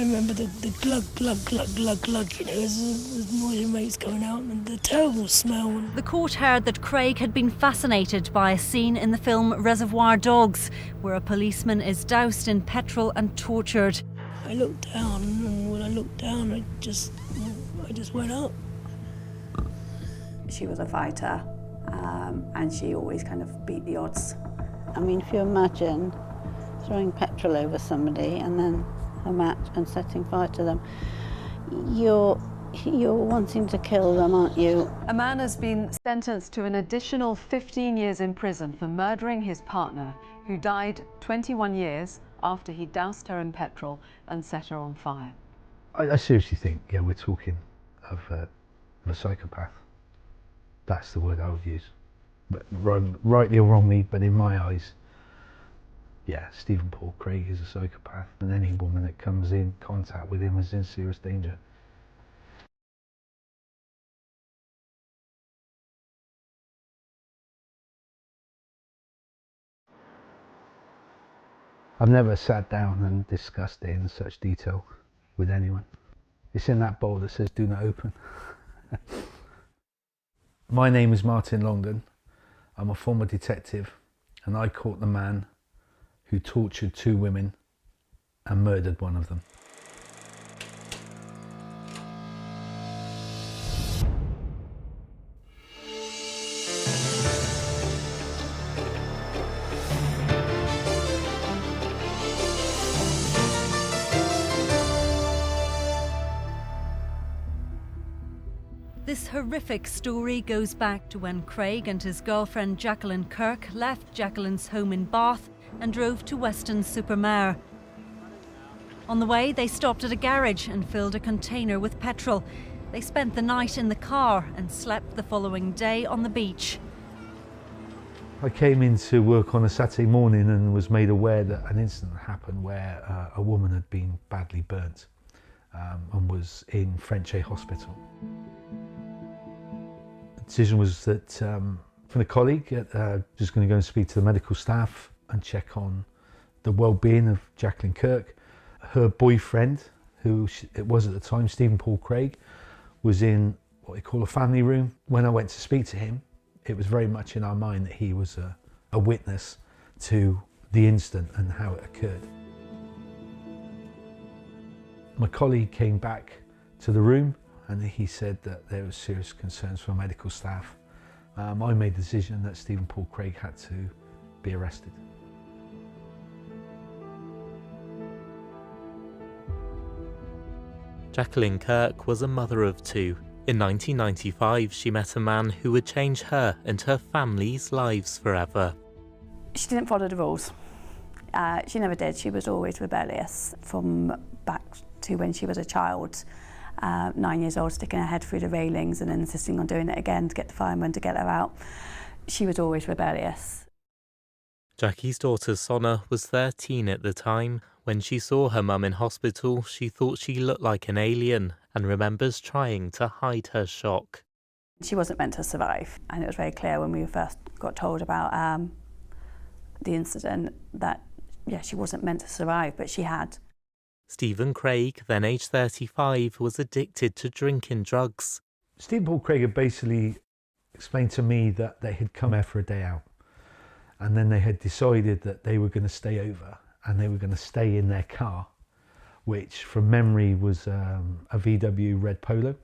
remember the glug, glug, glug, glug, glug, you know, as noise and rates going out, and the terrible smell. The court heard that Craig had been fascinated by a scene in the film Reservoir Dogs, where a policeman is doused in petrol and tortured. I looked down, and when I looked down, I just went up. She was a fighter, and she always kind of beat the odds. I mean, if you imagine throwing petrol over somebody and then a match and setting fire to them, you're wanting to kill them, aren't you? A man has been sentenced to an additional 15 years in prison for murdering his partner, who died 21 years after he doused her in petrol and set her on fire. I seriously think, yeah, we're talking of a psychopath. That's the word I would use. But rightly or wrongly, but in my eyes, yeah, Stephen Paul Craig is a psychopath, and any woman that comes in contact with him is in serious danger. I've never sat down and discussed it in such detail with anyone. It's in that bowl that says "Do not open." My name is Martin Longdon. I'm a former detective, and I caught the man who tortured 2 women and murdered one of them. This horrific story goes back to when Craig and his girlfriend Jacqueline Kirk left Jacqueline's home in Bath and drove to Weston-super-Mare. On the way, they stopped at a garage and filled a container with petrol. They spent the night in the car and slept the following day on the beach. I came into work on a Saturday morning and was made aware that an incident happened where a woman had been badly burnt and was in Frenchay Hospital. The decision was that from a colleague, just going to go and speak to the medical staff and check on the well-being of Jacqueline Kirk. Her boyfriend, who it was at the time, Stephen Paul Craig, was in what they call a family room. When I went to speak to him, it was very much in our mind that he was a witness to the incident and how it occurred. My colleague came back to the room and he said that there were serious concerns for medical staff. I made the decision that Stephen Paul Craig had to be arrested. Jacqueline Kirk was a mother of 2. In 1995, she met a man who would change her and her family's lives forever. She didn't follow the rules. She never did. She was always rebellious from back to when she was a child. 9 years old, sticking her head through the railings and then insisting on doing it again to get the firemen to get her out. She was always rebellious. Jackie's daughter Sonna was 13 at the time. When she saw her mum in hospital, she thought she looked like an alien and remembers trying to hide her shock. She wasn't meant to survive, and it was very clear when we first got told about the incident that, yeah, she wasn't meant to survive, but she had. Stephen Craig, then aged 35, was addicted to drinking drugs. Stephen Paul Craig had basically explained to me that they had come there for a day out, and then they had decided that they were going to stay over and they were going to stay in their car, which from memory was a VW Red Polo.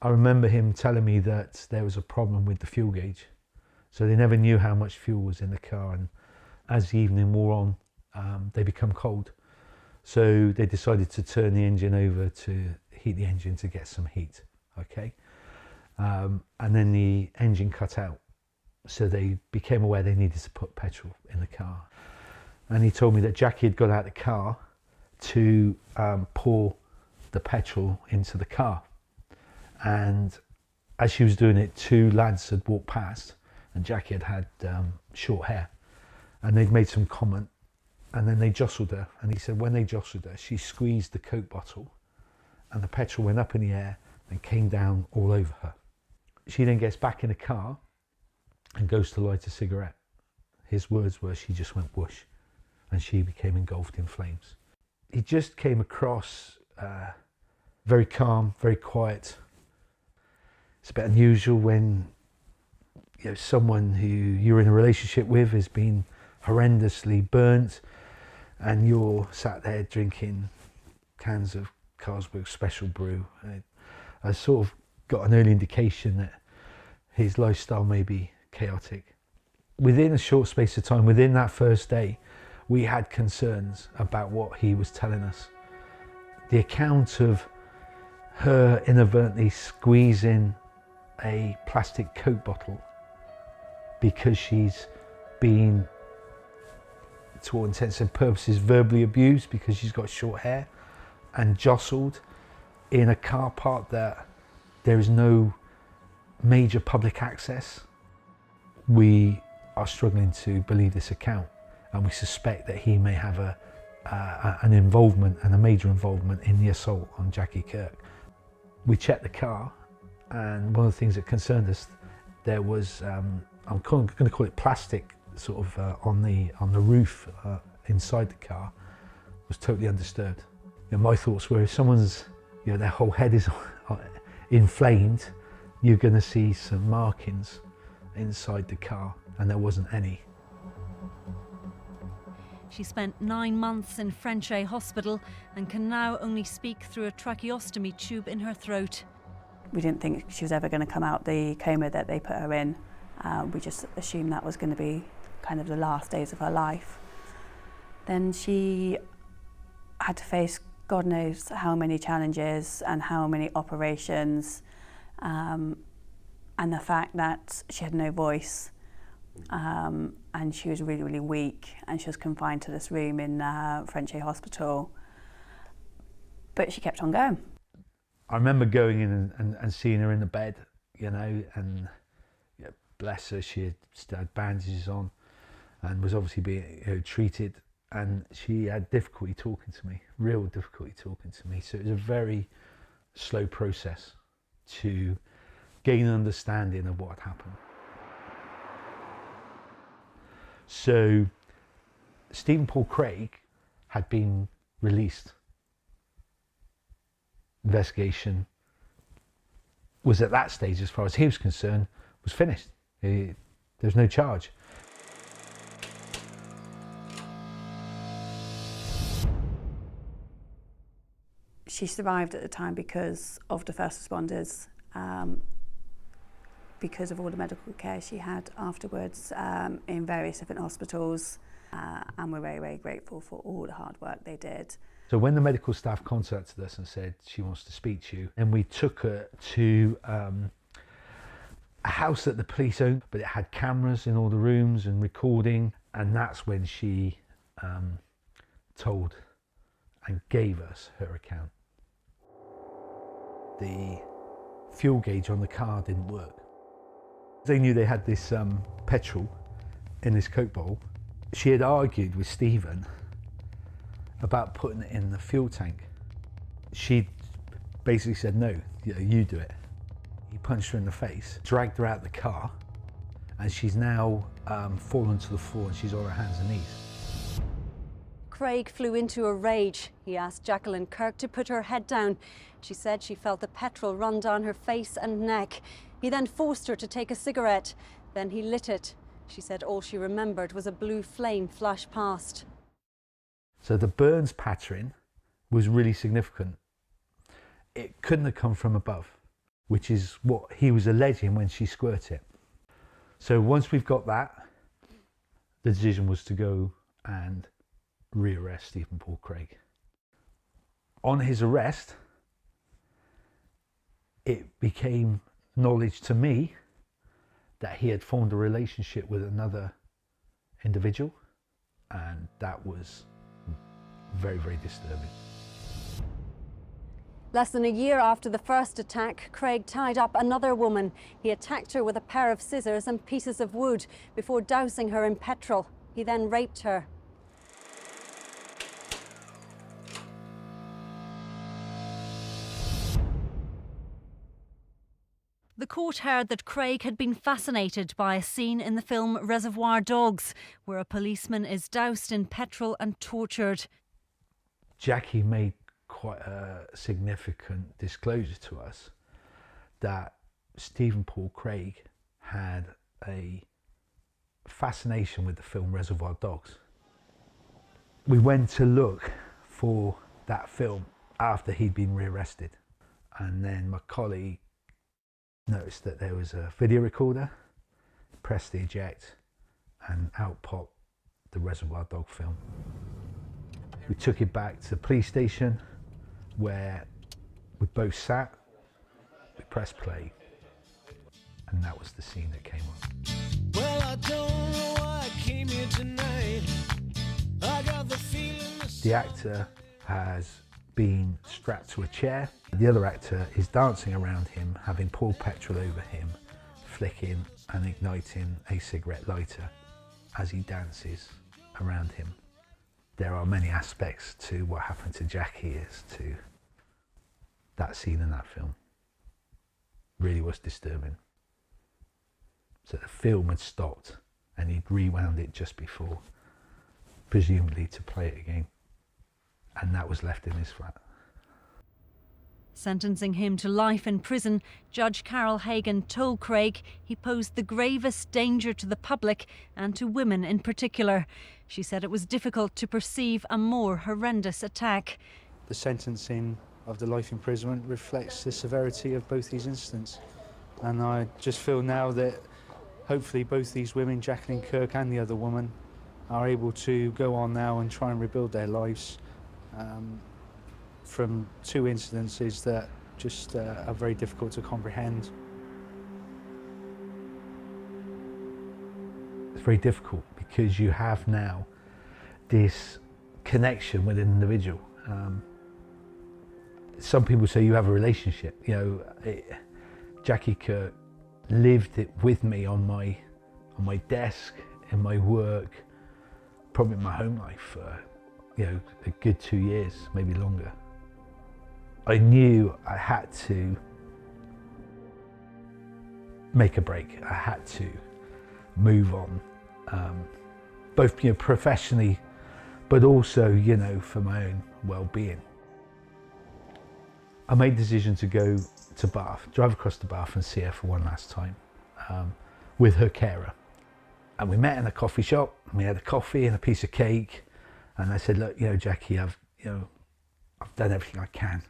I remember him telling me that there was a problem with the fuel gauge, so they never knew how much fuel was in the car, and as the evening wore on, they become cold. So they decided to turn the engine over to heat the engine to get some heat, okay? And then the engine cut out. So they became aware they needed to put petrol in the car. And he told me that Jackie had got out of the car to pour the petrol into the car. And as she was doing it, 2 lads had walked past, and Jackie had short hair. And they'd made some comment, and then they jostled her. And he said when they jostled her, she squeezed the Coke bottle, and the petrol went up in the air and came down all over her. She then gets back in the car and goes to light a cigarette. His words were, she just went whoosh, and she became engulfed in flames. He just came across very calm, very quiet. It's a bit unusual when someone who you're in a relationship with has been horrendously burnt and you're sat there drinking cans of Carlsberg Special Brew. I sort of got an early indication that his lifestyle may be chaotic. Within a short space of time, within that first day, we had concerns about what he was telling us. The account of her inadvertently squeezing a plastic Coke bottle because she's been, to all intents and purposes, verbally abused because she's got short hair and jostled in a car park that there is no major public access. We are struggling to believe this account, and we suspect that he may have an involvement, and a major involvement, in the assault on Jackie Kirk. We checked the car, and one of the things that concerned us, there was, I'm going to call it plastic, sort of on the roof inside the car, was totally undisturbed. My thoughts were, if someone's, their whole head is inflamed, you're going to see some markings inside the car, and there wasn't any. She spent 9 months in Frenchay Hospital and can now only speak through a tracheostomy tube in her throat. We didn't think she was ever going to come out the coma that they put her in. We just assumed that was going to be kind of the last days of her life. Then she had to face God knows how many challenges and how many operations, and the fact that she had no voice, and she was really, really weak, and she was confined to this room in Frenchay Hospital. But she kept on going. I remember going in and seeing her in the bed, and bless her, she had bandages on and was obviously being treated. And she had difficulty talking to me, real difficulty talking to me. So it was a very slow process to gain an understanding of what had happened. So Stephen Paul Craig had been released. Investigation was at that stage, as far as he was concerned, was finished. There's no charge. She survived at the time because of the first responders, because of all the medical care she had afterwards in various different hospitals, and we're very, very grateful for all the hard work they did. So when the medical staff contacted us and said she wants to speak to you, and we took her to a house that the police owned, but it had cameras in all the rooms and recording, and that's when she told and gave us her account. The fuel gauge on the car didn't work. They knew they had this petrol in this Coke bottle. She had argued with Stephen about putting it in the fuel tank. She basically said, no, you do it. He punched her in the face, dragged her out of the car, and she's now fallen to the floor and she's on her hands and knees. Craig flew into a rage. He asked Jacqueline Kirk to put her head down. She said she felt the petrol run down her face and neck. He then forced her to take a cigarette. Then he lit it. She said all she remembered was a blue flame flash past. So the burns pattern was really significant. It couldn't have come from above, which is what he was alleging when she squirted it. So once we've got that, the decision was to go and rearrest Stephen Paul Craig. On his arrest, it became knowledge to me that he had formed a relationship with another individual, and that was very, very disturbing. Less than a year after the first attack, Craig tied up another woman. He attacked her with a pair of scissors and pieces of wood before dousing her in petrol. He then raped her. The court heard that Craig had been fascinated by a scene in the film Reservoir Dogs, where a policeman is doused in petrol and tortured. Jackie made quite a significant disclosure to us that Stephen Paul Craig had a fascination with the film Reservoir Dogs. We went to look for that film after he'd been rearrested, and then my colleague noticed that there was a video recorder, pressed the eject, and out popped the Reservoir Dog film. We took it back to the police station where we both sat, we pressed play, and that was the scene that came on. Well, I don't know why I came here tonight. I got the feeling The actor has been strapped to a chair. The other actor is dancing around him, having poured petrol over him, flicking and igniting a cigarette lighter as he dances around him. There are many aspects to what happened to Jackie as to that scene in that film. Really was disturbing. So the film had stopped and he'd rewound it just before, presumably to play it again. And that was left in his flat. Sentencing him to life in prison, Judge Carol Hagan told Craig he posed the gravest danger to the public and to women in particular. She said it was difficult to perceive a more horrendous attack. The sentencing of the life imprisonment reflects the severity of both these incidents. And I just feel now that hopefully both these women, Jacqueline Kirk and the other woman, are able to go on now and try and rebuild their lives from two incidences that just are very difficult to comprehend. It's very difficult because you have now this connection with an individual. Some people say you have a relationship. You know, Jackie Kirk lived it with me on my desk, in my work, probably in my home life for, you know, a good 2 years, maybe longer. I knew I had to make a break. I had to move on, both, you know, professionally, but also, you know, for my own well-being. I made the decision to go to Bath, drive across to Bath and see her for one last time with her carer. And we met in a coffee shop, and we had a coffee and a piece of cake. And I said, look, you know, Jackie, I've done everything I can.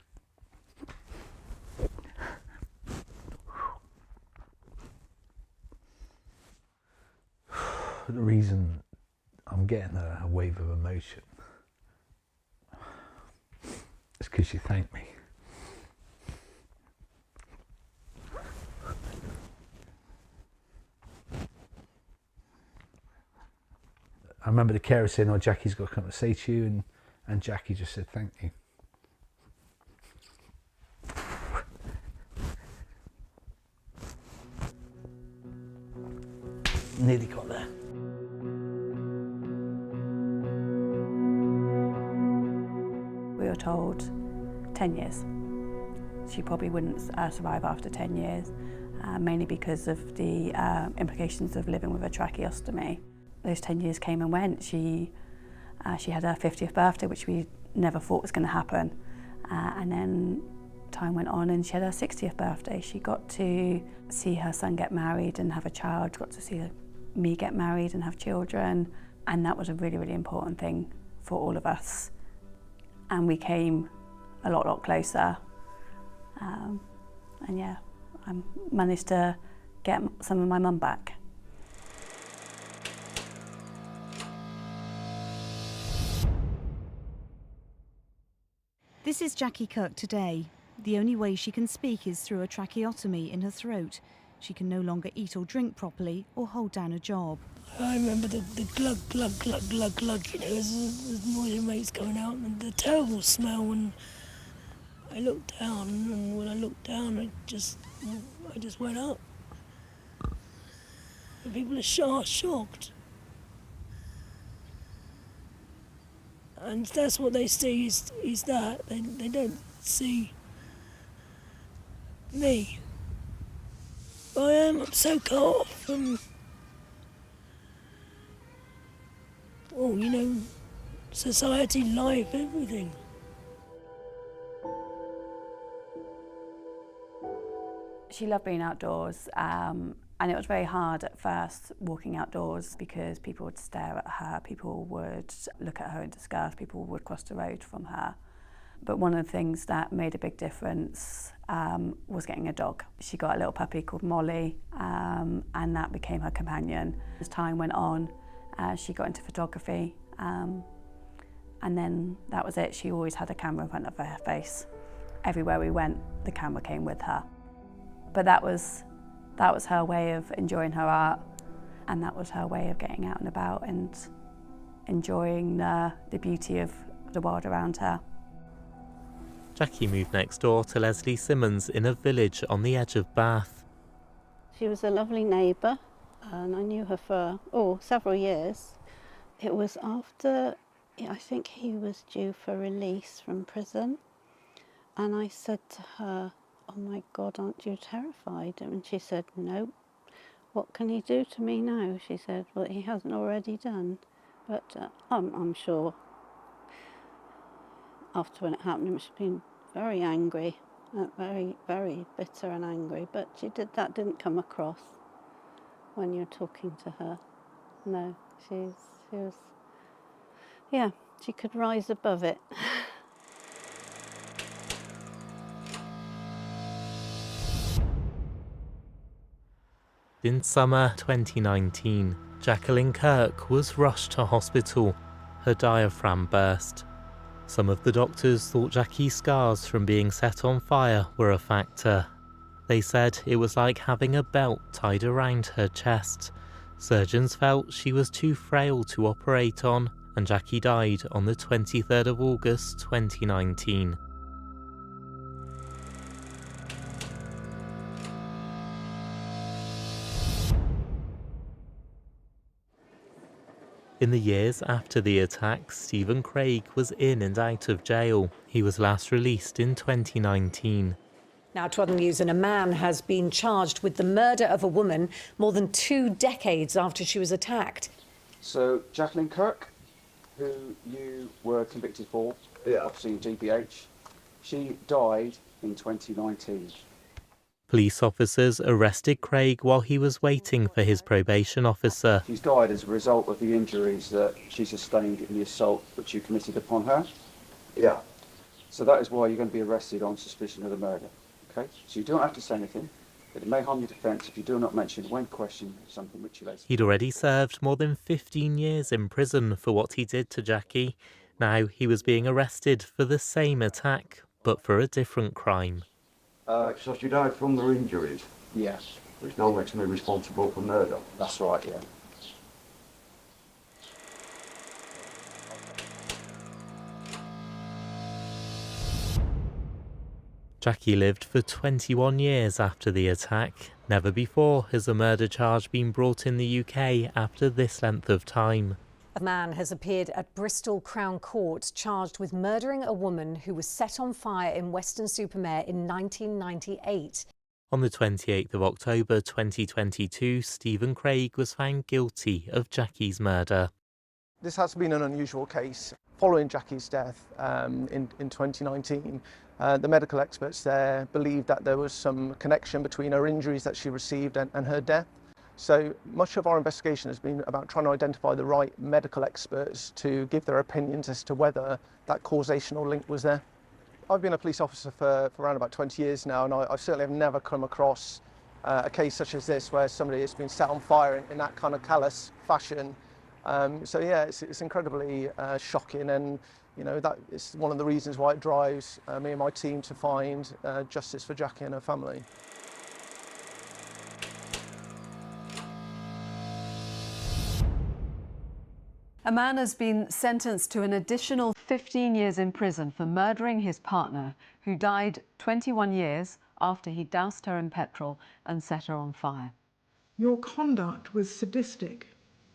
The reason I'm getting a wave of emotion is because she thanked me. I remember the carer saying, oh, Jackie's got something to say to you, and Jackie just said, thank you. Nearly got there. We were told 10 years. She probably wouldn't survive after 10 years, mainly because of the implications of living with a tracheostomy. Those 10 years came and went. She had her 50th birthday, which we never thought was going to happen. And then time went on and she had her 60th birthday. She got to see her son get married and have a child, got to see me get married and have children. And that was a really, really important thing for all of us. And we came a lot closer. And yeah, I managed to get some of my mum back. This is Jackie Kirk today. The only way she can speak is through a tracheotomy in her throat. She can no longer eat or drink properly or hold down a job. I remember the glug, glug, glug, glug, glug, you know, as noisy mates going out, and the terrible smell, and I looked down, and when I looked down, I just went up. And people are shocked. And that's what they see is that. They don't see me. I'm so cut off from, you know, society, life, everything. She loved being outdoors, and it was very hard at first walking outdoors because people would stare at her, people would look at her in disgust, people would cross the road from her. But one of the things that made a big difference was getting a dog. She got a little puppy called Molly, and that became her companion. As time went on, she got into photography, and then that was it. She always had a camera in front of her face. Everywhere we went, the camera came with her. But that was her way of enjoying her art, and that was her way of getting out and about and enjoying the beauty of the world around her. Jackie moved next door to Leslie Simmons in a village on the edge of Bath. She was a lovely neighbour, and I knew her for several years. It was after, I think he was due for release from prison, and I said to her, "Oh my God, aren't you terrified?" And she said, "No. What can he do to me now?" She said, "Well, he hasn't already done." But I'm sure after when it happened, she's been very angry, very, very bitter and angry. But that didn't come across when you're talking to her. No, she was, she could rise above it. In summer 2019, Jacqueline Kirk was rushed to hospital. Her diaphragm burst. Some of the doctors thought Jackie's scars from being set on fire were a factor. They said it was like having a belt tied around her chest. Surgeons felt she was too frail to operate on, and Jackie died on the 23rd of August 2019. In the years after the attack, Stephen Craig was in and out of jail. He was last released in 2019. Now, to other news, and a man has been charged with the murder of a woman more than 2 decades after she was attacked. So, Jacqueline Kirk, who you were convicted for, obviously in GBH, she died in 2019. Police officers arrested Craig while he was waiting for his probation officer. She's died as a result of the injuries that she sustained in the assault which you committed upon her. Yeah. So that is why you're going to be arrested on suspicion of the murder. Okay? So you don't have to say anything, but it may harm your defence if you do not mention when questioned something which you later... He'd already served more than 15 years in prison for what he did to Jackie. Now he was being arrested for the same attack, but for a different crime. So she died from her injuries? Yes. Which now makes me responsible for murder? That's right, yeah. Jackie lived for 21 years after the attack. Never before has a murder charge been brought in the UK after this length of time. A man has appeared at Bristol Crown Court charged with murdering a woman who was set on fire in Weston-super-Mare in 1998. On the 28th of October 2022, Stephen Craig was found guilty of Jackie's murder. This has been an unusual case. Following Jackie's death in 2019, the medical experts there believed that there was some connection between her injuries that she received and her death. So much of our investigation has been about trying to identify the right medical experts to give their opinions as to whether that causational link was there. I've been a police officer for around about 20 years now, and I certainly have never come across a case such as this where somebody has been set on fire in that kind of callous fashion. So yeah, it's incredibly shocking, and that is one of the reasons why it drives me and my team to find justice for Jackie and her family. A man has been sentenced to an additional 15 years in prison for murdering his partner, who died 21 years after he doused her in petrol and set her on fire. Your conduct was sadistic.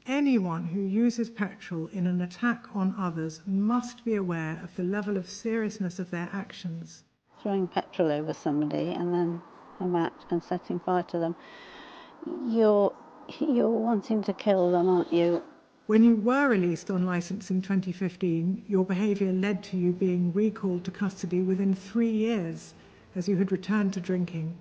Anyone who uses petrol in an attack on others must be aware of the level of seriousness of their actions. Throwing petrol over somebody and then a match and setting fire to them. You're wanting to kill them, aren't you? When you were released on licence in 2015, your behaviour led to you being recalled to custody within 3 years, as you had returned to drinking.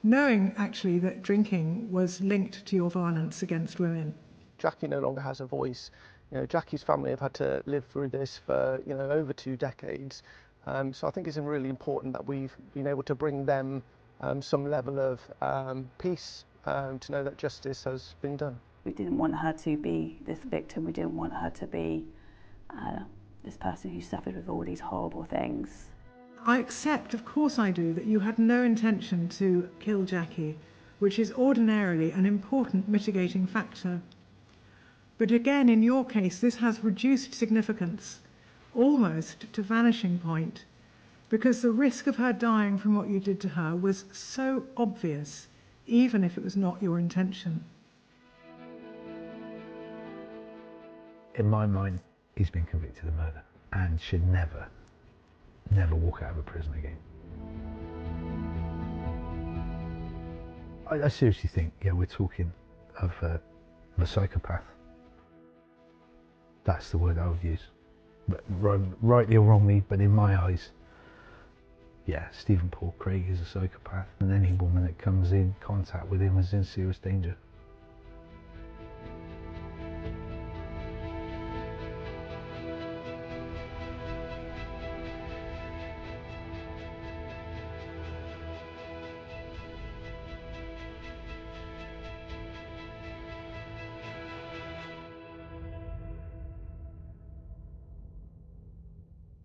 knowing actually that drinking was linked to your violence against women. Jackie no longer has a voice. Jackie's family have had to live through this for over 2 decades. So I think it's really important that we've been able to bring them some level of peace to know that justice has been done. We didn't want her to be this victim. We didn't want her to be this person who suffered with all these horrible things. I accept, of course I do, that you had no intention to kill Jackie, which is ordinarily an important mitigating factor. But again, in your case, this has reduced significance, almost to vanishing point, because the risk of her dying from what you did to her was so obvious, even if it was not your intention. In my mind, he's been convicted of murder and should never walk out of a prison again. I seriously think, we're talking of a psychopath. That's the word I would use. But rightly or wrongly, but in my eyes, Stephen Paul Craig is a psychopath, and any woman that comes in contact with him is in serious danger.